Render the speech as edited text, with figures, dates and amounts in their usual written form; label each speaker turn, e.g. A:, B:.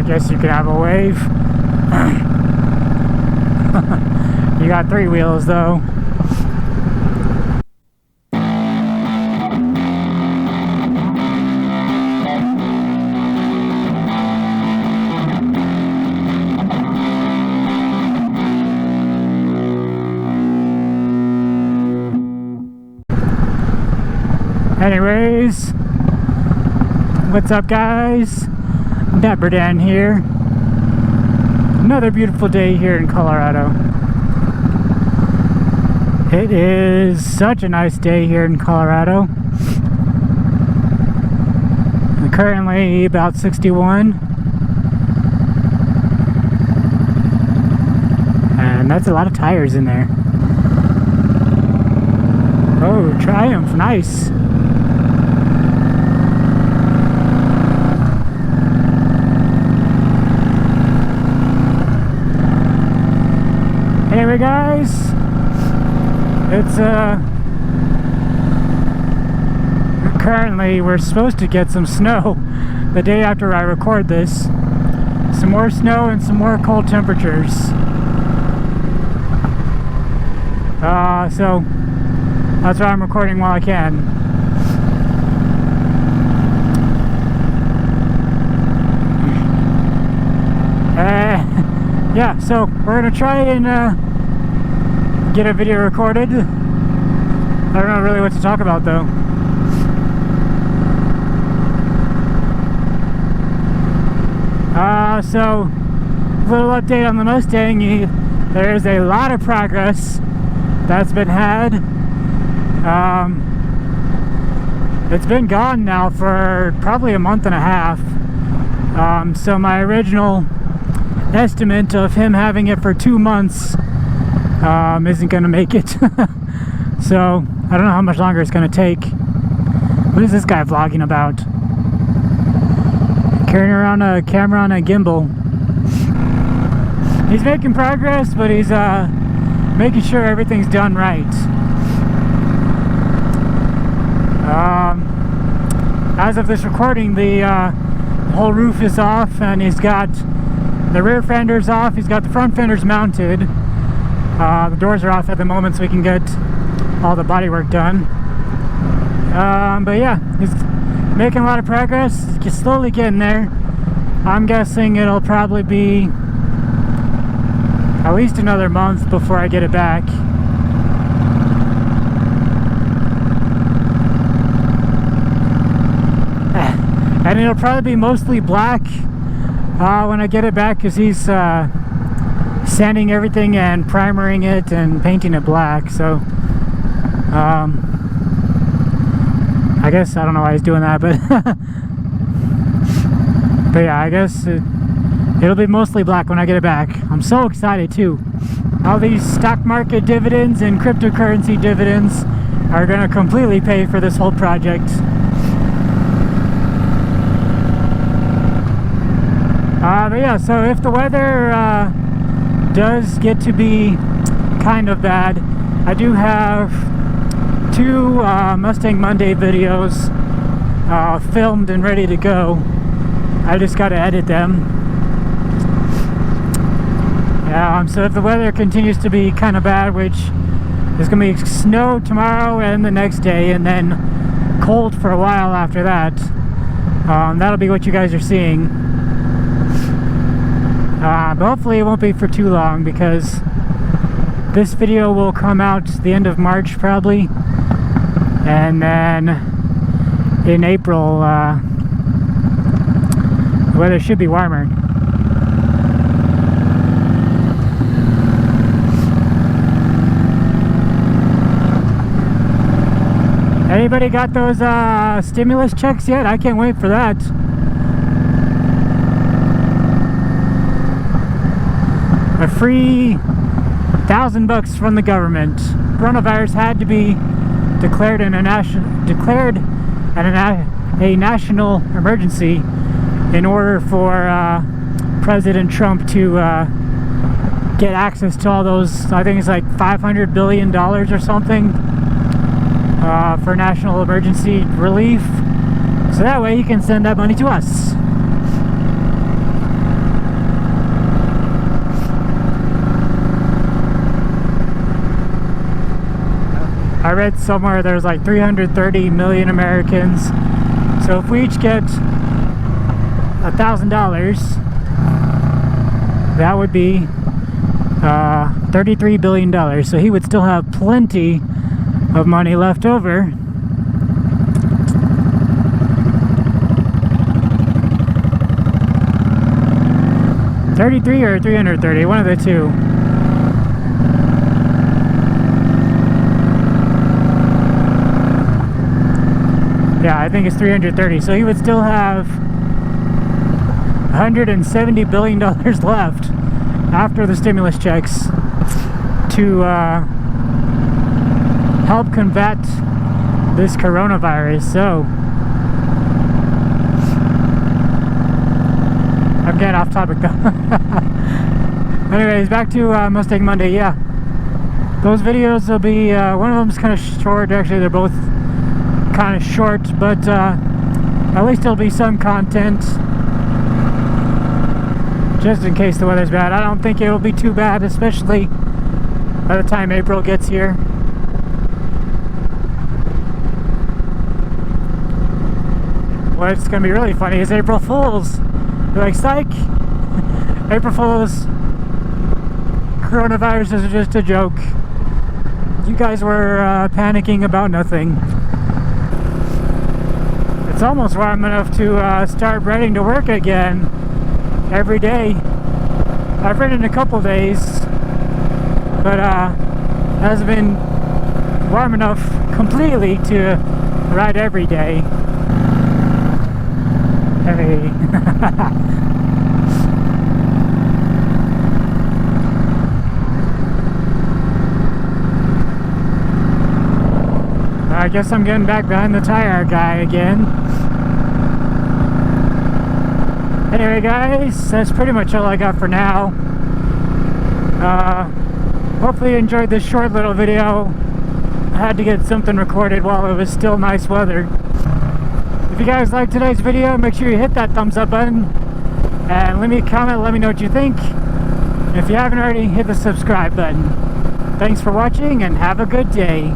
A: guess you could have a wave. You got 3 wheels though. Anyways, what's up guys? DapperxDan here. Another beautiful day here in Colorado. It is such a nice day here in Colorado. Currently about 61. And that's a lot of tires in there. Oh, Triumph, nice. Anyway guys, it's currently we're supposed to get some snow the day after I record this. Some more snow and some more cold temperatures. So that's why I'm recording while I can. Yeah, so we're gonna try and get a video recorded. I don't know really what to talk about though. So a little update on the Mustang. There's a lot of progress that's been had. It's been gone now for probably a month and a half. So my original estimate of him having it for 2 months isn't gonna make it. So I don't know how much longer it's gonna take. What is this guy vlogging about? Carrying around a camera on a gimbal. He's making progress, but he's making sure everything's done right. As of this recording, the whole roof is off, and he's got the rear fender's off, he's got the front fenders mounted. The doors are off at the moment so we can get all the bodywork done. But yeah, he's making a lot of progress, just slowly getting there. I'm guessing it'll probably be at least another month before I get it back. And it'll probably be mostly black when I get it back, because he's sanding everything and primering it and painting it black. So I guess I don't know why he's doing that, but but yeah, I guess it'll be mostly black when I get it back. I'm so excited too. All these stock market dividends and cryptocurrency dividends are going to completely pay for this whole project. But yeah, so if the weather does get to be kind of bad, I do have 2 Mustang Monday videos filmed and ready to go. I just got to edit them. So if the weather continues to be kind of bad, which there's going to be snow tomorrow and the next day, and then cold for a while after that, that'll be what you guys are seeing. But hopefully it won't be for too long, because this video will come out the end of March probably, and then in April the weather should be warmer. Anybody got those stimulus checks yet? I can't wait for that. A free $1,000 from the government. Coronavirus had to be declared a national emergency in order for President Trump to get access to all those, I think it's like $500 billion or something, for national emergency relief. So that way he can send that money to us. I read somewhere there's like 330 million Americans. So if we each get $1,000, that would be $33 billion. So he would still have plenty of money left over. $33 or $330, one of the two. Yeah, I think it's 330. So he would still have $170 billion left after the stimulus checks to help combat this coronavirus. So I'm getting off topic though. Anyways, back to Mustang Monday. Yeah, those videos will be one of them's kind of short. Actually, they're both kind of short, but at least there'll be some content just in case the weather's bad. I don't think it'll be too bad, especially by the time April gets here. What's gonna be really funny is April Fools. You're like, psych! April Fools. Coronavirus is just a joke. You guys were panicking about nothing. It's almost warm enough to start riding to work again every day. I've ridden a couple days, but hasn't been warm enough completely to ride every day. Hey. I guess I'm getting back behind the tire guy again. Anyway guys, that's pretty much all I got for now. Hopefully you enjoyed this short little video. I had to get something recorded while it was still nice weather. If you guys liked today's video, make sure you hit that thumbs up button and leave me a comment, let me know what you think. And if you haven't already, hit the subscribe button. Thanks for watching and have a good day.